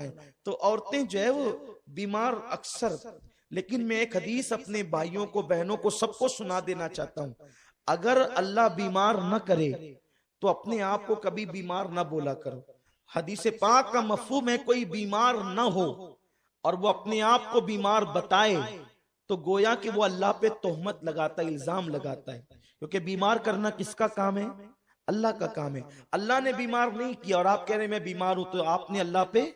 ہے تو عورتیں جو ہے وہ بیمار اکثر، لیکن میں ایک حدیث اپنے بھائیوں کو بہنوں کو سب کو سنا دینا چاہتا ہوں، اگر اللہ بیمار نہ کرے تو اپنے آپ کو کبھی بیمار نہ بولا کرو۔ حدیث پاک کا مفہوم ہے کوئی بیمار نہ ہو اور وہ اپنے آپ کو بیمار بتائے تو گویا کہ وہ اللہ پہ تہمت لگاتا ہے، الزام لگاتا ہے، کیونکہ بیمار کرنا کس کا کام ہے؟ اللہ کا کام ہے۔ اللہ نے بیمار نہیں کیا اور آپ کہہ رہے ہیں میں بیمار ہوں، تو آپ نے اللہ پہ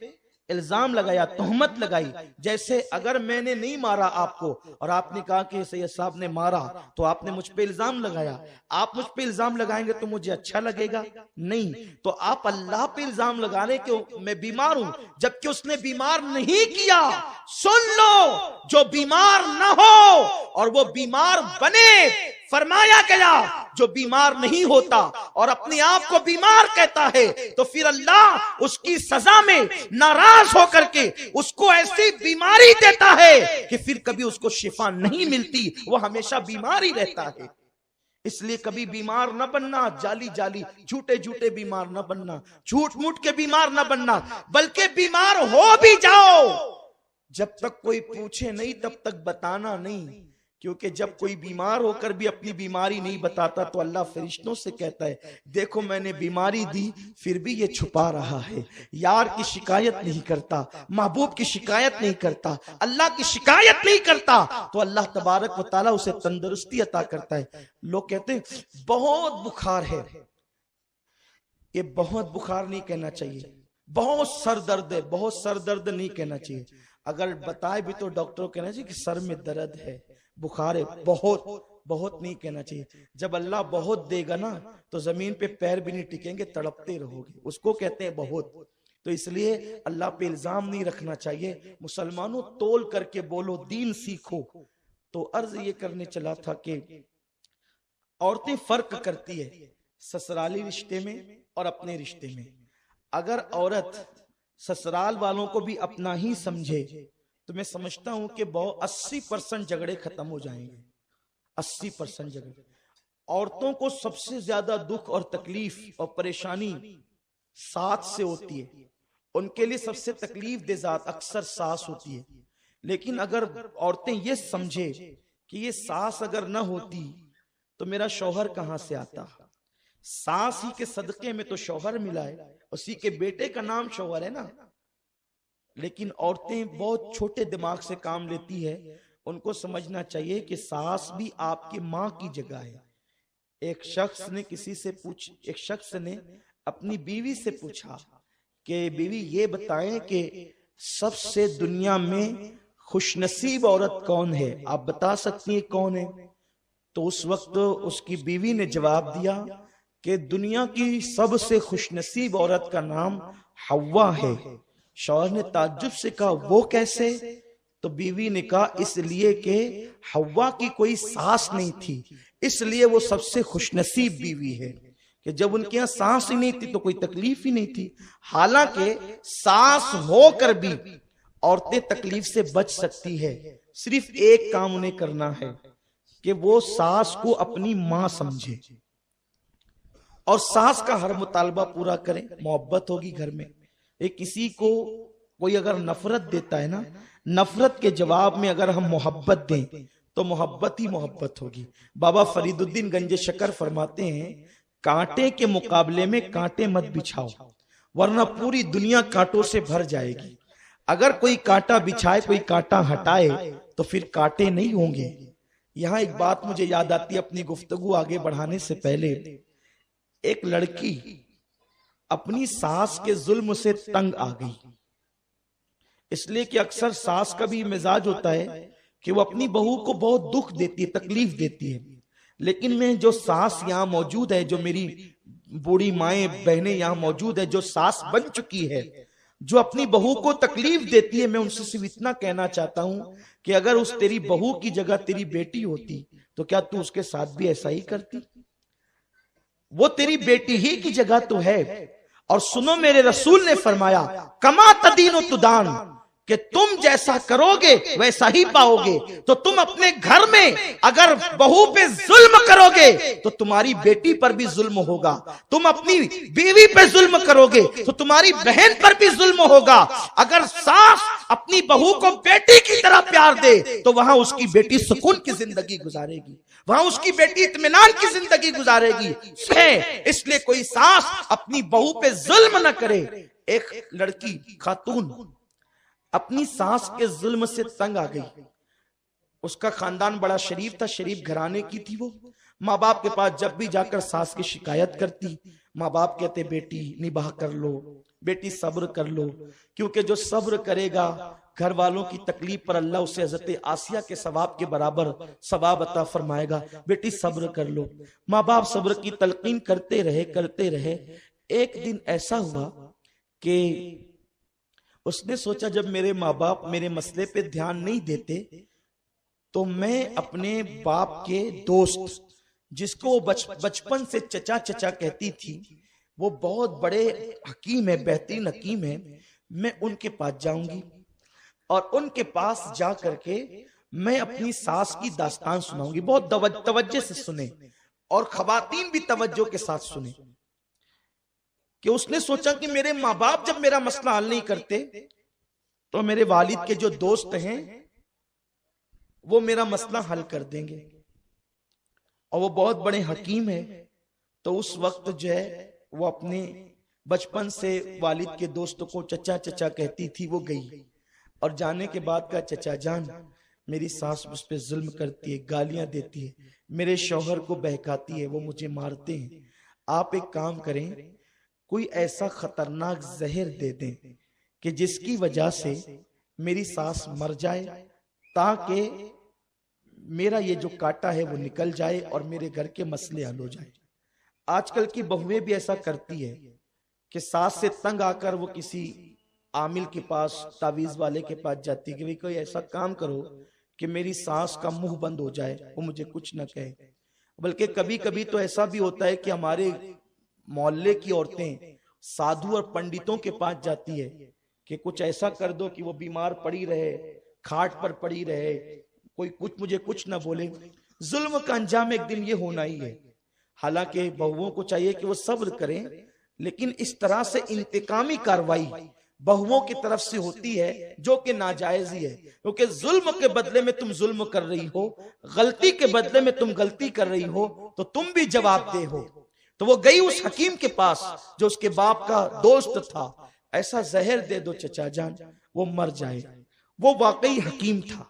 الزام لگایا، تہمت لگائی۔ جیسے اگر میں نے نہیں مارا آپ کو اور آپ نے کہا کہ سید صاحب نے مارا تو آپ نے مجھ پہ الزام لگایا، آپ مجھ پہ الزام لگائیں گے تو مجھے اچھا لگے گا؟ نہیں، تو آپ اللہ پہ الزام لگا رہے کہ میں بیمار ہوں جبکہ اس نے بیمار نہیں کیا۔ سن لو، جو بیمار نہ ہو اور وہ بیمار بنے، فرمایا گیا جو بیمار نہیں ہوتا اور اپنے آپ کو بیمار کہتا ہے تو پھر اللہ اس کی سزا میں ناراض ہو کر کے اس کو ایسی بیماری دیتا ہے کہ پھر کبھی اس کو شفا نہیں ملتی، وہ ہمیشہ بیمار ہی رہتا ہے۔ اس لیے کبھی بیمار نہ بننا، جعلی جعلی جھوٹے جھوٹے بیمار نہ بننا، جھوٹ موٹ کے بیمار نہ بننا، بلکہ بیمار ہو بھی جاؤ جب تک کوئی پوچھے نہیں تب تک بتانا نہیں، کیونکہ جب کوئی بیمار ہو کر بھی اپنی بیماری نہیں بتاتا تو اللہ فرشتوں سے کہتا ہے دیکھو میں نے بیماری دی پھر بھی یہ چھپا رہا ہے، یار کی شکایت نہیں کرتا، محبوب کی شکایت نہیں کرتا، اللہ کی شکایت نہیں کرتا، تو اللہ تبارک و تعالیٰ اسے تندرستی عطا کرتا ہے۔ لوگ کہتے ہیں بہت بخار ہے، یہ بہت بخار نہیں کہنا چاہیے، بہت سر درد ہے، بہت سر درد نہیں کہنا چاہیے، اگر بتائے بھی تو ڈاکٹر کو کہنا چاہیے کہ سر میں درد ہے، بخار ہے، بہت بہت نہیں کہنا چاہیے۔ جب اللہ بہت دے گا نا تو زمین پہ پیر بھی نہیں ٹکیں گے، تڑپتے رہو گے، اس کو کہتے ہیں بہت۔ تو اس لیے اللہ پہ الزام نہیں رکھنا چاہیے۔ مسلمانوں تول کر کے بولو، دین سیکھو۔ تو عرض یہ کرنے چلا تھا کہ عورتیں فرق کرتی ہے سسرالی رشتے میں اور اپنے رشتے میں۔ اگر عورت سسرال والوں کو بھی اپنا ہی سمجھے تو میں سمجھتا ہوں کہ 80% جھگڑے ختم ہو جائیں گے۔ 80% جھگڑے۔ عورتوں کو سب سے زیادہ دکھ اور تکلیف اور پریشانی ساس سے ہوتی ہے، ان کے لیے سب سے تکلیف دہ ذات اکثر ساس ہوتی ہے۔ لیکن اگر عورتیں یہ سمجھے کہ یہ ساس اگر نہ ہوتی تو میرا شوہر کہاں سے آتا، ساس ہی کے صدقے میں تو شوہر ملا ہے، اسی کے بیٹے کا نام شوہر ہے نا۔ لیکن عورتیں بہت چھوٹے دماغ سے کام لیتی ہے، ان کو سمجھنا چاہیے کہ ساس بھی آپ کی ماں کی جگہ ہے۔ ایک شخص نے اپنی بیوی سے پوچھا کہ بیوی یہ بتائیں کہ سب سے دنیا میں خوش نصیب عورت کون ہے، آپ بتا سکتی ہیں کون ہے؟ تو اس وقت اس کی بیوی نے جواب دیا کہ دنیا کی سب سے خوش نصیب عورت کا نام حوا ہے۔ شوہر نے تعجب سے کہا وہ کیسے؟ تو بیوی نے کہا اس لیے کہ حوا کی کوئی ساس نہیں تھی، اس لیے وہ سب سے خوش نصیب بیوی ہے، کہ جب ان کے یہاں ساس ہی نہیں تھی تو کوئی تکلیف ہی نہیں تھی۔ حالانکہ ساس ہو کر بھی عورتیں تکلیف سے بچ سکتی ہے، صرف ایک کام انہیں کرنا ہے کہ وہ ساس کو اپنی ماں سمجھے اور ساس کا ہر مطالبہ پورا کریں، محبت ہوگی گھر میں۔ کسی کو کوئی اگر نفرت دیتا ہے نا، نفرت کے جواب میں اگر ہم محبت دیں تو محبت ہی محبت ہوگی۔ بابا فرید الدین گنج شکر فرماتے ہیں کانٹے کے مقابلے میں کانٹے مت بچھاؤ ورنہ پوری دنیا کانٹوں سے بھر جائے گی۔ اگر کوئی کانٹا بچھائے کوئی کانٹا ہٹائے تو پھر کانٹے نہیں ہوں گے۔ یہاں ایک بات مجھے یاد آتی ہے اپنی گفتگو آگے بڑھانے سے پہلے، ایک لڑکی اپنی ساس کے ظلم سے تنگ آ گئی، اس لیے کہ اکثر ساس کا بھی مزاج ہوتا ہے کہ وہ اپنی بہو کو بہت دکھ دیتی ہے، تکلیف دیتی ہے۔ لیکن میں جو ساس یہاں موجود ہے، جو میری بوڑھی مائیں بہنیں یہاں موجود ہے جو ساس بن چکی ہے، جو اپنی بہو کو تکلیف دیتی ہے، میں ان سے صرف اتنا کہنا چاہتا ہوں کہ اگر اس تیری بہو کی جگہ تیری بیٹی ہوتی تو کیا تو اس کے ساتھ بھی ایسا ہی کرتی؟ وہ تیری بیٹی ہی کی جگہ تو ہے۔ اور سنو میرے رسول نے فرمایا کما تدین و تدان، کہ تم جیسا کرو گے ویسا ہی پاؤ گے. تو تم اپنے گھر میں اگر بہو پہ ظلم کرو گے تو تمہاری بیٹی پر بھی ظلم ہوگا. تم اپنی بیوی پہ ظلم کرو گے تو تمہاری بہن پر بھی ظلم ہوگا. اگر ساس اپنی بہو کو بیٹی کی طرح پیار دے تو وہاں اس کی بیٹی سکون کی زندگی گزارے گی, وہاں اس کی بیٹی اطمینان کی زندگی گزارے گی. اس لیے کوئی ساس اپنی بہو پہ ظلم نہ کرے. ایک لڑکی خاتون اپنی ساس کے ظلم سے تنگ آ گئی. اس کا خاندان بڑا شریف تھا, شریف گھرانے کی تھی. وہ ماں باپ کے پاس جب بھی جا کر ساس کی شکایت کرتی, ماں باپ کہتے بیٹی نباہ کر لو, بیٹی صبر کر لو, کیونکہ جو صبر کرے گا گھر والوں کی تکلیف پر اللہ اسے حضرت آسیہ کے ثواب کے برابر ثواب عطا فرمائے گا. بیٹی صبر کر لو. ماں باپ صبر کی تلقین کرتے رہے. ایک دن ایسا ہوا کہ اس نے سوچا جب میرے ماں باپ میرے مسئلے پہ دھیان نہیں دیتے تو میں اپنے باپ کے دوست جس کو بچپن سے چچا چچا کہتی تھی, وہ بہت بڑے حکیم ہے, بہترین حکیم ہے, میں ان کے پاس جاؤں گی اور ان کے پاس جا کر کے میں اپنی ساس کی داستان سناؤں گی. بہت توجہ سے سنیں اور خواتین بھی توجہ کے ساتھ سنیں. کہ اس نے سوچا کہ میرے ماں باپ جب میرا مسئلہ حل نہیں کرتے تو میرے والد کے جو دوست ہیں وہ میرا مسئلہ حل کر دیں گے, اور وہ بہت بڑے حکیم ہیں. تو اس وقت جو ہے وہ اپنے بچپن سے والد کے دوست کو چچا چچا کہتی تھی. وہ گئی اور جانے کے بعد کہا چچا جان میری ساس مجھ پہ ظلم کرتی ہے, گالیاں دیتی ہے, میرے شوہر کو بہکاتی ہے, وہ مجھے مارتے ہیں. آپ ایک کام کریں, کوئی ایسا خطرناک زہر دے دیں کہ جس کی وجہ سے میری ساس مر جائے تاکہ میرا یہ جو کاٹا ہے وہ نکل جائے اور میرے گھر کے مسئلے حل ہو جائے. آج کل کی بہویں بھی ایسا کرتی ہے کہ ساس سے تنگ آ کر وہ کسی عامل کے پاس, تعویذ والے کے پاس جاتی کہ کوئی ایسا کام کرو کہ میری ساس کا منہ بند ہو جائے, وہ مجھے کچھ نہ کہے. بلکہ کبھی کبھی تو ایسا بھی ہوتا ہے کہ ہمارے محلے کی عورتیں سادھو اور پنڈتوں کے پاس جاتی ہے کہ کچھ ایسا کر دو کہ وہ بیمار پڑی رہے, کھاٹ پر پڑی رہے, کوئی مجھے کچھ نہ بولے. ظلم کا انجام ایک دن یہ ہونا ہی ہے. حالانکہ بہووں کو چاہیے کہ وہ صبر کریں, لیکن اس طرح سے انتقامی کاروائی بہووں کی طرف سے ہوتی ہے جو کہ ناجائز ہی ہے, کیونکہ ظلم کے بدلے میں تم ظلم کر رہی ہو, غلطی کے بدلے میں تم غلطی کر رہی ہو, تو تم بھی جواب دہ ہو. تو وہ گئی اس حکیم کے پاس جو اس کے باپ کا دوست تھا, ایسا زہر دے دو چچا جان وہ مر جائے. وہ واقعی حکیم تھا,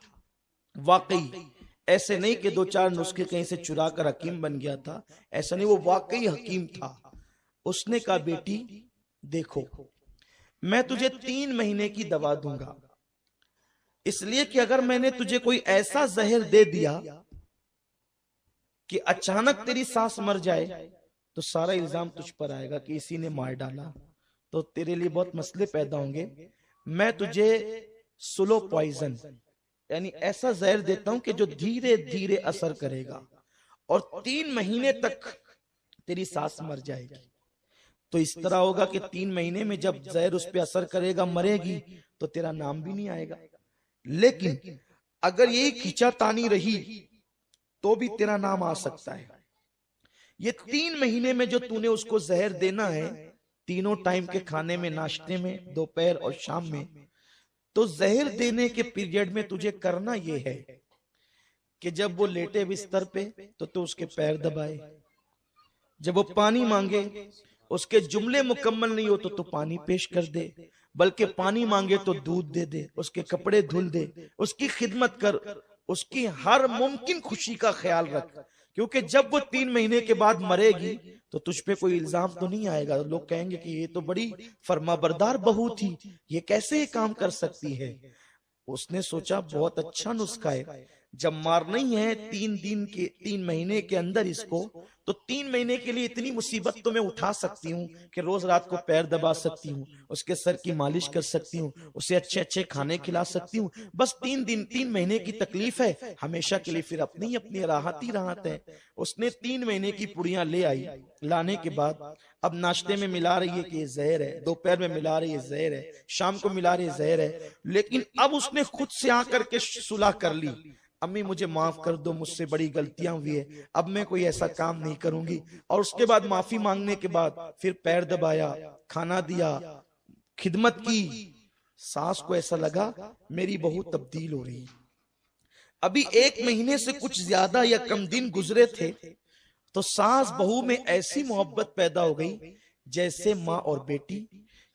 واقعی ایسے نہیں کہ دو چار نسخے کہیں سے چرا کر حکیم بن گیا تھا, ایسا نہیں, وہ واقعی حکیم تھا. اس نے کہا بیٹی دیکھو میں تجھے 3 مہینے کی دوا دوں گا, اس لیے کہ اگر میں نے تجھے کوئی ایسا زہر دے دیا کہ اچانک تیری ساس مر جائے تو سارا الزام تجھ پر آئے گا کہ اسی نے مار ڈالا, تو تیرے لیے بہت مسئلے پیدا ہوں گے. میں تجھے سلو پوائزن یعنی ایسا زہر دیتا ہوں کہ جو دھیرے دھیرے اثر کرے گا اور 3 مہینے تک تیری ساس مر جائے گی. تو اس طرح ہوگا کہ 3 مہینے میں جب زہر اس پہ اثر کرے گا, مرے گی, تو تیرا نام بھی نہیں آئے گا. لیکن اگر یہی کھچا تانی رہی تو بھی تیرا نام آ سکتا ہے. یہ 3 مہینے میں جو تو نے اس کو زہر دینا ہے, تینوں ٹائم کے کھانے میں, ناشتے میں, دوپہر اور شام میں, تو زہر دینے کے پیریڈ میں تجھے کرنا یہ ہے کہ جب وہ لیٹے بستر پہ تو اس کے پیر دبائے, جب وہ پانی مانگے اس کے جملے مکمل نہیں ہو تو پانی پیش کر دے, بلکہ پانی مانگے تو دودھ دے دے, اس کے کپڑے دھل دے, اس کی خدمت کر, اس کی ہر ممکن خوشی کا خیال رکھ. کیونکہ جب وہ 3 مہینے کے بعد مرے گی تو تجھ پہ کوئی الزام تو نہیں آئے گا, لوگ کہیں گے کہ یہ تو بڑی فرما بردار بہو تھی, یہ کیسے یہ کام کر سکتی ہے. اس نے سوچا بہت اچھا نسخہ ہے, جب مارنا ہی ہے 3 مہینے کے اندر اس کو، تو 3 مہینے کے لیے اتنی مصیبت تو میں اٹھا سکتی ہوں کہ روز رات کو پیر دبا سکتی ہوں، اس کے سر کی مالش کر سکتی ہوں، اسے اچھے اچھے کھانے کھلا سکتی ہوں، بس 3 مہینے کی تکلیف ہے، ہمیشہ کے لیے پھر اپنی راحت ہی راحت ہے۔ اس نے 3 مہینے کی پڑیاں لے آئی، لانے کے بعد اب ناشتے میں ملا رہی ہے کہ یہ زہر ہے، دوپہر میں ملا رہی ہے زہر ہے، شام کو ملا رہی ہے زہر ہے، لیکن اب اس نے خود سے آ کر کے صلح کر لی، امی مجھے معاف کر دو، مجھ سے بڑی غلطیاں ہوئی ہے، اب میں کوئی ایسا کام نہیں کروں گی۔ اور اس کے بعد معافی مانگنے کے بعد پھر پیر دبایا، کھانا دیا، خدمت کی۔ ساس کو ایسا لگا میری بہو تبدیل ہو رہی ہے۔ ابھی 1 مہینے سے کچھ زیادہ یا کم دن گزرے تھے تو ساس بہو میں ایسی محبت پیدا ہو گئی جیسے ماں اور بیٹی،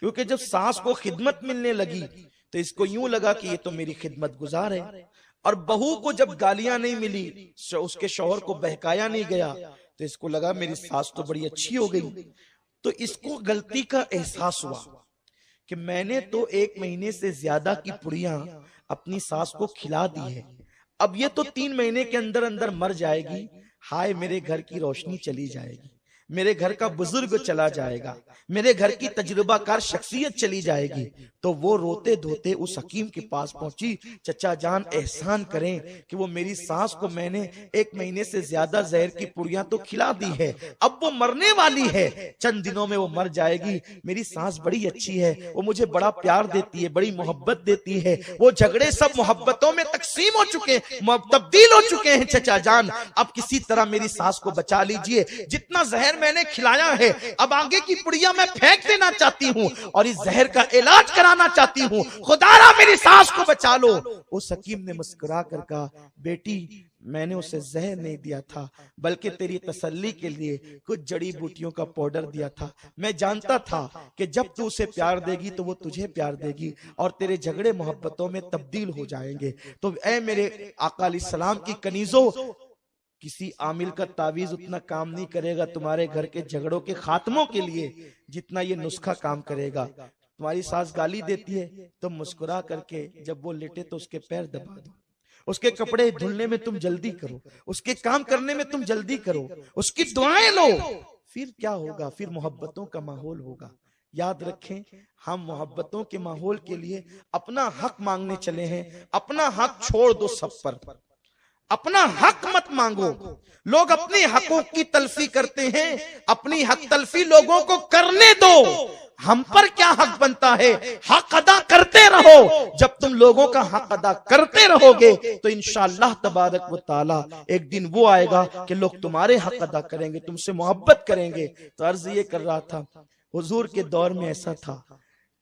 کیونکہ جب ساس کو خدمت ملنے لگی تو اس کو یوں لگا کہ یہ تو میری خدمت گزار ہے، اور بہو کو جب گالیاں نہیں ملی، اس کے شوہر کو بہکایا نہیں گیا، تو اس کو لگا میری ساس تو بڑی اچھی ہو گئی۔ تو اس کو غلطی کا احساس ہوا کہ میں نے تو 1 مہینے سے زیادہ کی پڑیاں اپنی ساس کو کھلا دی ہے، اب یہ تو 3 مہینے کے اندر اندر مر جائے گی، ہائے میرے گھر کی روشنی چلی جائے گی، میرے گھر کا بزرگ چلا جائے گا، میرے گھر کی تجربہ کار شخصیت چلی جائے گی۔ تو وہ روتے دھوتے اس حکیم کے پاس پہنچی، چچا جان احسان کریں کہ وہ میری ساس کو میں نے 1 مہینے سے زیادہ زہر کی پڑیاں تو کھلا دی ہے، اب وہ مرنے والی ہے، چند دنوں میں وہ مر جائے گی، میری ساس بڑی اچھی ہے، وہ مجھے بڑا پیار دیتی ہے، بڑی محبت دیتی ہے، وہ جھگڑے سب محبتوں میں تقسیم ہو چکے، تبدیل ہو چکے ہیں چچا جان، اب کسی طرح میری ساس کو بچا لیجئے، جتنا زہر میں نے کھلایا ہے اب آگے کی پڑیاں میں پھینک دینا چاہتی ہوں اور اس زہر کا علاج کرانا چاہتی ہوں، خدا را میری ساس کو بچا لو۔ اس حکیم نے مسکرا کر کہا بیٹی میں نے اسے زہر نہیں دیا تھا، بلکہ تیری تسلی کے لیے کچھ جڑی بوٹیوں کا پاؤڈر دیا تھا، میں جانتا تھا کہ جب تو اسے پیار دے گی تو وہ تجھے پیار دے گی اور تیرے جھگڑے محبتوں میں تبدیل ہو جائیں گے۔ تو اے میرے آقا علیہ السلام کی کنیزوں، کسی عامل کا تعویذ اتنا کام نہیں کرے گا تمہارے گھر کے جھگڑوں کے خاتموں کے لیے جتنا یہ نسخہ کام کرے گا۔ تمہاری ساس گالی دیتی ہے تو مسکرا کر کے جب وہ لیٹے تو اس کے پیر دبا دو، اس کے کپڑے دھلنے میں تم جلدی کرو، اس کے کام کرنے میں تم جلدی کرو، اس کی دعائیں لو، پھر کیا ہوگا؟ پھر محبتوں کا ماحول ہوگا۔ یاد رکھیں ہم محبتوں کے ماحول کے لیے اپنا حق مانگنے چلے ہیں، اپنا حق چھوڑ دو سب پر، اپنا حق مت مانگو۔ لوگ اپنی حقوق کی تلفی کرتے ہیں، اپنی حق تلفی لوگوں کو کرنے دو، ہم پر کیا حق بنتا ہے؟ حق ادا کرتے رہو، جب تم لوگوں کا حق ادا کرتے رہو گے تو انشاءاللہ تبارک و تعالی ایک دن وہ آئے گا کہ لوگ تمہارے حق ادا کریں گے، تم سے محبت کریں گے۔ تو عرض یہ کر رہا تھا حضور کے دور میں ایسا تھا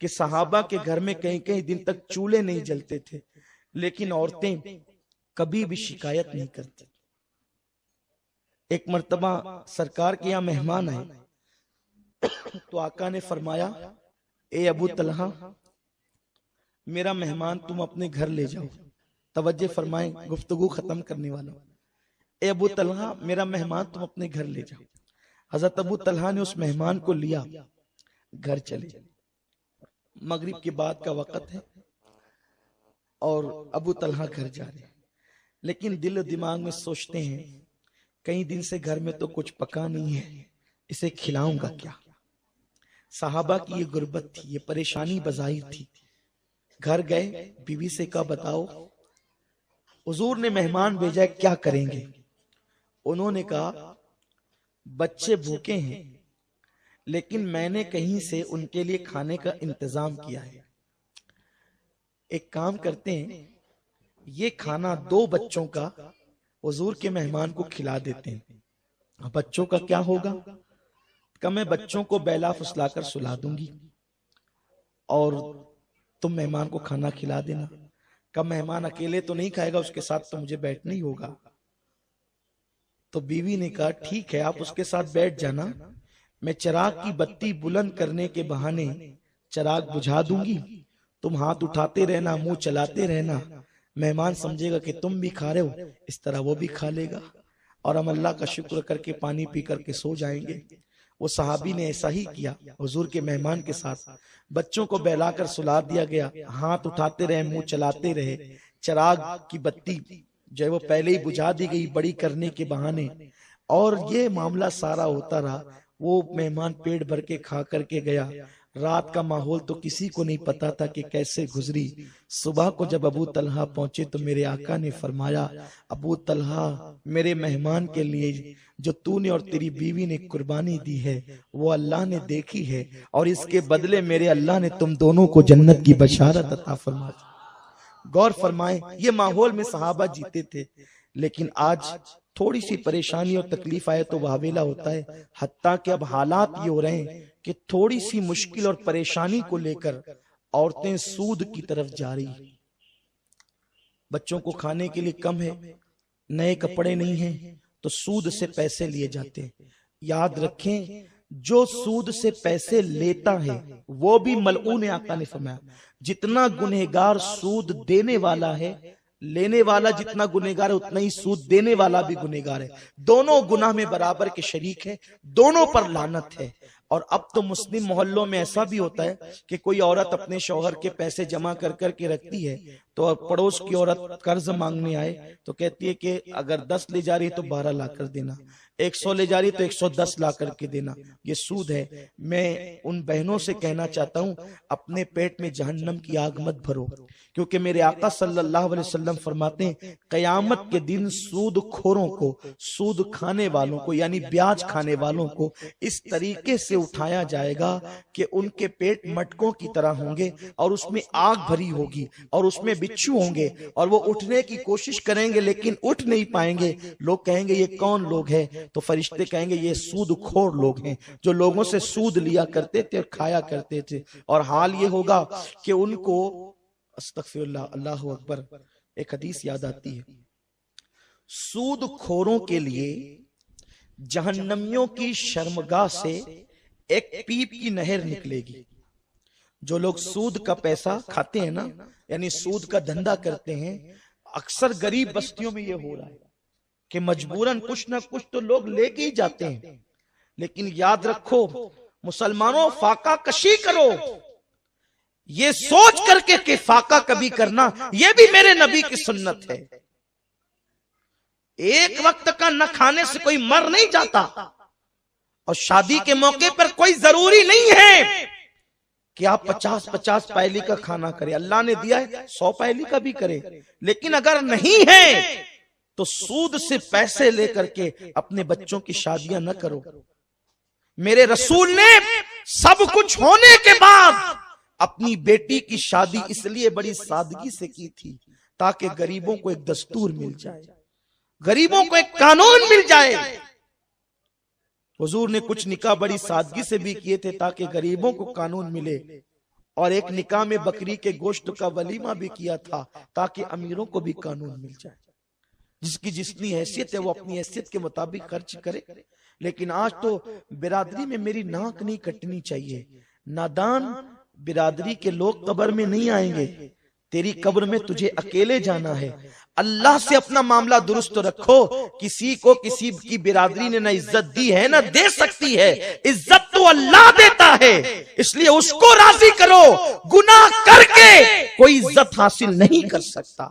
کہ صحابہ کے گھر میں کئی کئی دن تک چولہے نہیں جلتے تھے، لیکن عورتیں کبھی بھی شکایت نہیں کرتی۔ ایک مرتبہ سرکار کے یہاں مہمان آئے تو آقا نے فرمایا اے ابو طلحہ میرا مہمان تم اپنے گھر لے جاؤ۔ توجہ فرمائیں گفتگو ختم کرنے والا، اے ابو طلحہ میرا مہمان تم اپنے گھر لے جاؤ۔ حضرت ابو طلحہ نے اس مہمان کو لیا، گھر چلے، مغرب کے بعد کا وقت ہے اور ابو طلحہ گھر جا رہے ہیں، لیکن دل و دماغ میں سوچتے ہیں کئی دن سے گھر میں تو کچھ پکا نہیں ہے، اسے کھلاؤں گا کیا؟ صحابہ کی یہ غربت تھی، یہ پریشانی بظاہر تھی۔ گھر گئے، بیوی سے کہا بتاؤ حضور نے مہمان بھیجا ہے کیا کریں گے؟ انہوں نے کہا بچے بھوکے ہیں لیکن میں نے کہیں سے ان کے لیے کھانے کا انتظام کیا ہے، ایک کام کرتے ہیں یہ کھانا 2 بچوں کا حضور کے مہمان کو کھلا دیتے ہیں۔ بچوں کا کیا ہوگا؟ کہ میں بچوں کو بیلا فسلا کر سلا دوں گی اور تم مہمان کو کھانا کھلا دینا۔ کہ مہمان اکیلے تو نہیں کھائے گا، اس کے ساتھ تو مجھے بیٹھنا ہی ہوگا۔ تو بیوی نے کہا ٹھیک ہے آپ اس کے ساتھ بیٹھ جانا، میں چراغ کی بتی بلند کرنے کے بہانے چراغ بجھا دوں گی، تم ہاتھ اٹھاتے رہنا، منہ چلاتے رہنا، مہمان سمجھے گا کہ تم بھی کھا رہے ہو، اس طرح وہ بھی کھا لے گا اور ہم اللہ کا شکر کر کے پانی پی کر کے سو جائیں گے۔ وہ صحابی نے ایسا ہی کیا، حضور کے مہمان کے ساتھ بچوں کو بہلا کر سلا دیا گیا، ہاتھ اٹھاتے رہے، منہ چلاتے رہے، چراغ کی بتی جو ہے وہ پہلے ہی بجھا دی گئی بڑی کرنے کے بہانے، اور یہ معاملہ سارا ہوتا رہا۔ وہ مہمان پیٹ بھر کے کھا کر کے گیا، رات کا ماحول تو کسی کو نہیں پتا تھا کہ کیسے گزری۔ صبح کو جب ابو طلحہ پہنچے تو میرے آقا نے فرمایا، ابو طلحہ، میرے مہمان کے لیے جو تو نے اور تیری بیوی نے قربانی دی ہے وہ اللہ نے دیکھی ہے، اور اس کے بدلے میرے اللہ نے تم دونوں کو جنت کی بشارت عطا فرما دی۔ غور فرمائیں، یہ ماحول میں صحابہ جیتے تھے، لیکن آج تھوڑی سی پریشانی اور تکلیف آئے تو واویلا ہوتا ہے۔ حتیٰ کہ اب حالات یہ ہو رہے ہیں کہ تھوڑی سی مشکل اور پریشانی کو لے کر عورتیں سود کی طرف جا رہی ہیں۔ بچوں کو کھانے کے لیے کم ہے، نئے کپڑے نہیں ہیں تو سود سے پیسے لیے جاتے ہیں۔ یاد رکھیں، جو سود سے پیسے لیتا ہے وہ بھی ملعون ہے۔ آقا نے فرمایا جتنا گنہگار سود دینے والا ہے، لینے والا جتنا گنہگار ہے اتنا ہی سود دینے والا بھی گنہگار ہے۔ دونوں گناہ میں برابر کے شریک ہیں، دونوں پر لعنت ہے۔ اور اب تو مسلم محلوں میں ایسا بھی ہوتا ہے کہ کوئی عورت اپنے شوہر کے پیسے جمع کر کر کے رکھتی ہے تو پڑوس کی عورت قرض مانگنے آئے تو کہتی ہے کہ اگر 10 لے جا رہی ہے تو 12 لا کر دینا، 100 لے جا رہی تو 110 لا کر کے دینا، یہ سود ہے۔ میں ان بہنوں سے کہنا چاہتا ہوں، اپنے پیٹ میں جہنم کی آگ مت بھرو، کیونکہ میرے آقا صلی اللہ علیہ وسلم فرماتے ہیں قیامت کے دن سود کھوروں کو، سود کھانے والوں کو یعنی بیاج کھانے والوں کو اس طریقے سے اٹھایا جائے گا کہ ان کے پیٹ مٹکوں کی طرح ہوں گے، اور اس میں آگ بھری ہوگی، اور اس میں بچھو ہوں گے، اور وہ اٹھنے کی کوشش کریں گے لیکن اٹھ نہیں پائیں گے۔ لوگ کہیں گے یہ کون لوگ ہیں؟ تو فرشتے کہیں گے یہ سود کھور لوگ ہیں جو لوگوں سے سود لیا کرتے تھے اور کھایا کرتے تھے۔ اور حال یہ ہوگا کہ ان کو، استغفر اللہ، اللہ اکبر، ایک حدیث یاد آتی ہے، سود کھوروں کے لیے جہنمیوں کی شرمگاہ سے ایک پیپ کی نہر نکلے گی۔ جو لوگ سود کا پیسہ کھاتے ہیں نا، یعنی سود کا دھندا کرتے ہیں، اکثر غریب بستیوں میں یہ ہو رہا ہے کہ مجبوراً کچھ نہ کچھ تو لوگ لے کے ہی جاتے ہیں۔ لیکن یاد رکھو مسلمانوں، فاقہ کشی کرو، یہ سوچ کر کے کہ فاقہ کبھی کرنا، یہ بھی میرے نبی کی سنت ہے۔ ایک وقت کا نہ کھانے سے کوئی مر نہیں جاتا، اور شادی کے موقع پر کوئی ضروری نہیں ہے کہ آپ 50 پہلی کا کھانا کرے۔ اللہ نے دیا ہے 100 پہلی کا بھی کرے، لیکن اگر نہیں ہے تو سود سے پیسے لے کر کے اپنے بچوں کی شادیاں نہ کرو۔ میرے رسول نے سب کچھ ہونے کے بعد اپنی بیٹی کی شادی اس لیے بڑی سادگی سے کی تھی تاکہ غریبوں کو ایک دستور مل جائے، غریبوں کو ایک قانون مل جائے۔ حضور نے کچھ نکاح بڑی سادگی سے بھی کیے تھے تاکہ غریبوں کو قانون ملے، اور ایک نکاح میں بکری کے گوشت کا ولیمہ بھی کیا تھا تاکہ امیروں کو بھی قانون مل جائے۔ جس کی جتنی حیثیت ہے وہ اپنی حیثیت کے مطابق خرچ کرے۔ لیکن آج تو برادری میں میری ناک نہیں کٹنی چاہیے۔ نادان برادری کے لوگ قبر میں نہیں آئیں گے، تیری قبر میں تجھے اکیلے جانا ہے۔ اللہ سے اپنا معاملہ درست رکھو۔ کسی کو کسی کی برادری نے نہ عزت دی ہے نہ دے سکتی ہے، عزت تو اللہ دیتا ہے، اس لیے اس کو راضی کرو۔ گناہ کر کے کوئی عزت حاصل نہیں کر سکتا۔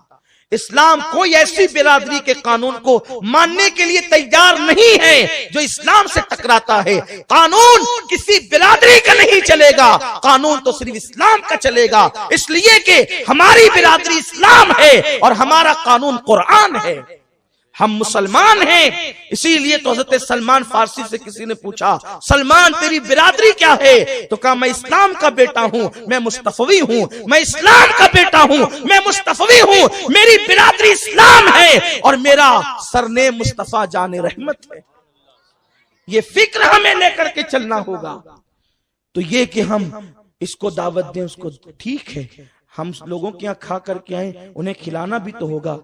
اسلام کوئی ایسی برادری کے قانون کو ماننے کے لیے تیار نہیں ہے جو اسلام سے ٹکراتا ہے۔ قانون کسی برادری کا نہیں چلے گا، قانون تو صرف اسلام کا چلے گا، اس لیے کہ ہماری برادری اسلام ہے اور ہمارا قانون قرآن ہے، ہم مسلمان ہیں۔ اسی لیے تو حضرت سلمان فارسی سے کسی نے پوچھا، سلمان تیری برادری کیا ہے؟ تو کہا میں اسلام کا بیٹا ہوں، میں مصطفی ہوں، میں اسلام کا بیٹا ہوں، میں مصطفی ہوں، میری برادری اسلام ہے اور میرا سرنیم مصطفیٰ جان رحمت ہے۔ یہ فکر ہمیں لے کر کے چلنا ہوگا۔ تو یہ کہ ہم اس کو دعوت دیں، اس کو ٹھیک ہے، ہم لوگوں کے یہاں کھا کر کے آئیں، انہیں کھلانا بھی تو ہوگا۔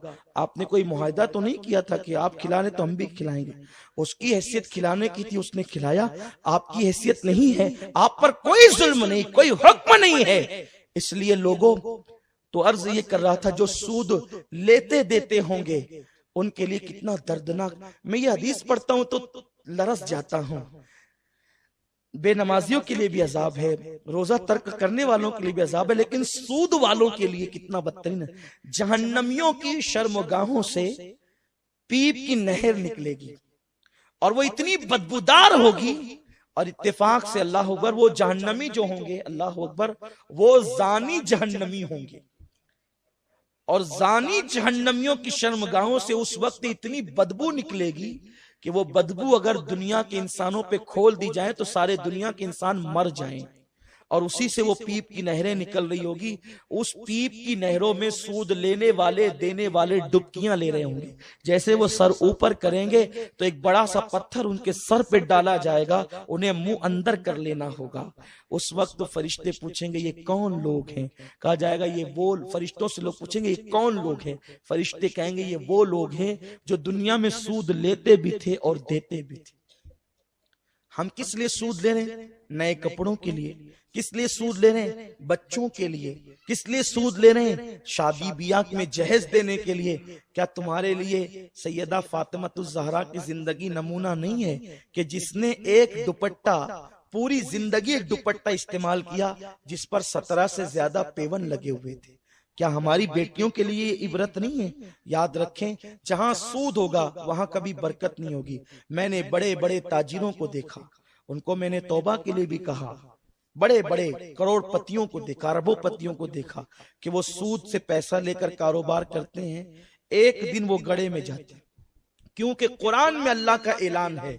آپ نے کوئی معاہدہ تو نہیں کیا تھا کہ آپ کھلانے تو ہم بھی کھلائیں گے۔ اس کی حیثیت کھلانے کی تھی، اس نے کھلایا، آپ کی حیثیت نہیں ہے، آپ پر کوئی ظلم نہیں، کوئی حکم نہیں ہے۔ اس لیے لوگوں تو عرض یہ کر رہا تھا جو سود لیتے دیتے ہوں گے ان کے لیے کتنا دردناک۔ میں یہ حدیث پڑھتا ہوں تو لرز جاتا ہوں۔ بے نمازیوں کے لیے بھی عذاب ہے، روزہ ترک کرنے والوں کے لیے بھی عذاب ہے، لیکن سود والوں کے لیے کتنا بدترین ہے۔ جہنمیوں کی شرمگاہوں سے پیپ کی نہر نکلے گی اور وہ اتنی بدبودار ہوگی، اور اتفاق سے اللہ اکبر وہ جہنمی جو ہوں گے، اللہ اکبر، وہ زانی جہنمی ہوں گے، اور زانی جہنمیوں کی شرمگاہوں سے اس وقت اتنی بدبو نکلے گی کہ وہ بدبو اگر دنیا کے انسانوں پہ کھول دی جائے تو سارے دنیا کے انسان مر جائیں، اور اسی سے وہ پیپ کی نہریں نکل رہی ہوگی۔ اس پیپ کی نہروں میں سود لینے والے دینے والے ڈبکیاں لے رہے ہوں گے، جیسے وہ سر اوپر کریں گے تو ایک بڑا سا پتھر ان کے سر پہ ڈالا جائے گا، انہیں منہ اندر کر لینا ہوگا۔ اس وقت تو فرشتے پوچھیں گے یہ کون لوگ ہیں؟ کہا جائے گا یہ وہ، فرشتوں سے لوگ پوچھیں گے یہ کون لوگ ہیں؟ فرشتے کہیں گے یہ وہ لوگ ہیں جو دنیا میں سود لیتے بھی تھے اور دیتے بھی تھے۔ ہم کس لیے سود لے رہے ہیں؟ نئے کپڑوں کے لیے۔ کس لیے سود لے رہے ہیں؟ بچوں کے لیے۔ کس لیے سود لے رہے ہیں؟ شادی بیاہ میں جہیز دینے کے لیے۔ کیا تمہارے لیے سیدہ فاطمۃ الزہرا کی زندگی نمونہ نہیں ہے کہ جس نے ایک دوپٹہ، پوری زندگی ایک دوپٹہ استعمال کیا جس پر 17 سے زیادہ پیون لگے ہوئے تھے؟ کیا ہماری بیٹیوں کے لیے یہ عبرت نہیں ہے؟ یاد رکھیں، جہاں سود ہوگا وہاں کبھی برکت نہیں ہوگی۔ میں نے بڑے بڑے تاجروں کو دیکھا، ان کو میں نے توبہ کے لیے بھی کہا، بڑے بڑے کروڑ پتیوں کو دیکھا، اربوں پتیوں کو دیکھا کہ وہ سود سے پیسہ لے کر کاروبار کرتے ہیں، ایک دن وہ گڑے میں جاتے ہیں، کیونکہ قرآن میں اللہ کا اعلان ہے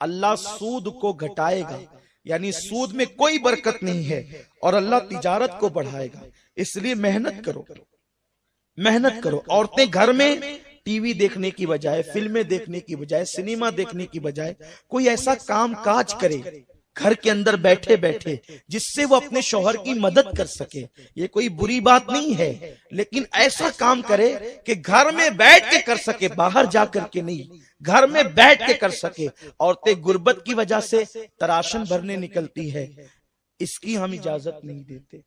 اللہ سود کو گھٹائے گا، یعنی سود میں کوئی برکت نہیں ہے، اور اللہ تجارت کو بڑھائے گا۔ اس لیے محنت کرو، محنت کرو۔ عورتیں گھر میں ٹی وی دیکھنے کی بجائے، فلمیں دیکھنے کی بجائے، سنیما دیکھنے کی بجائے کوئی ایسا کام کاج کرے گھر کے اندر بیٹھے بیٹھے جس سے وہ اپنے شوہر کی مدد کر سکے۔ یہ کوئی بری بات نہیں ہے، لیکن ایسا کام کرے کہ گھر میں بیٹھ کے کر سکے، باہر جا کر کے نہیں، گھر میں بیٹھ کے کر سکے۔ عورتیں غربت کی وجہ سے تراشن بھرنے نکلتی ہے، اس کی ہم اجازت نہیں دیتے،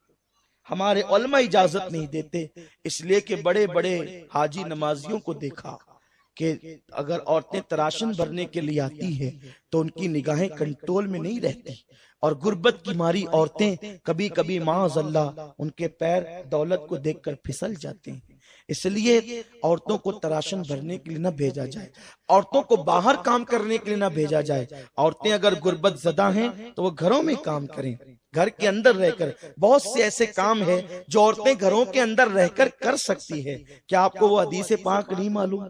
ہمارے علماء اجازت نہیں دیتے، اس لیے کہ بڑے بڑے حاجی نمازیوں کو دیکھا کہ اگر عورتیں تراشن بھرنے کے لیے آتی ہیں تو ان کی نگاہیں کنٹرول میں نہیں رہتی، اور غربت کی ماری عورتیں کبھی کبھی معاذ اللہ ان کے پیر دولت کو دیکھ کر پھسل جاتے ہیں۔ اس لیے عورتوں کو تراشن بھرنے کے لیے نہ بھیجا جائے، عورتوں کو باہر کام کرنے کے لیے نہ بھیجا جائے۔ عورتیں اگر غربت زدہ ہیں تو وہ گھروں میں کام کریں، گھر کے اندر رہ کر۔ بہت سے ایسے کام ہیں جو عورتیں گھروں کے اندر رہ کر کر سکتی ہے۔ کیا آپ کو وہ حدیث پاک نہیں معلوم؟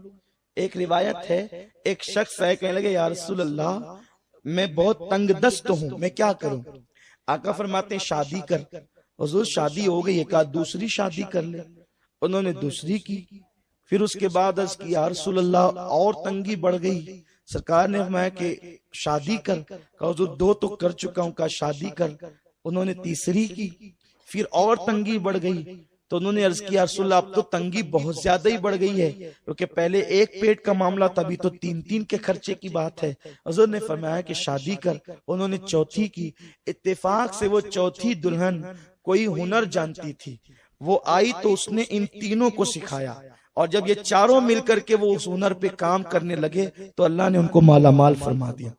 ایک روایت ہے، ایک شخص ہے، کہنے لگے یا رسول اللہ میں بہت تنگ دست ہوں، میں کیا کروں؟ آقا فرماتے ہیں شادی کر۔ حضور شادی ہو گئی، ایک آدھ دوسری شادی کر لے۔ انہوں نے دوسری کی، پھر اس کے بعد عرض کی یا رسول اللہ اور تنگی بڑھ گئی۔ سرکار نے فرمایا کہ شادی کر۔ کہا حضور دو تو کر چکا ہوں، کہا شادی کر۔ انہوں نے تیسری کی، پھر اور تنگی بڑھ گئی تو انہوں نے عرض کیا رسول اللہ اب تو تنگی بہت زیادہ ہی بڑھ گئی ہے، کیونکہ پہلے ایک پیٹ کا معاملہ تھا، ابھی تو تین تین کے خرچے کی بات ہے۔ حضور نے فرمایا کہ شادی کر۔ انہوں نے چوتھی کی۔ اتفاق سے وہ چوتھی دلہن کوئی ہنر جانتی تھی، وہ آئی تو اس نے ان تینوں کو سکھایا، اور جب یہ چاروں مل کر کے وہ اس ہنر پہ کام کرنے لگے تو اللہ نے ان کو مالا مال فرما دیا۔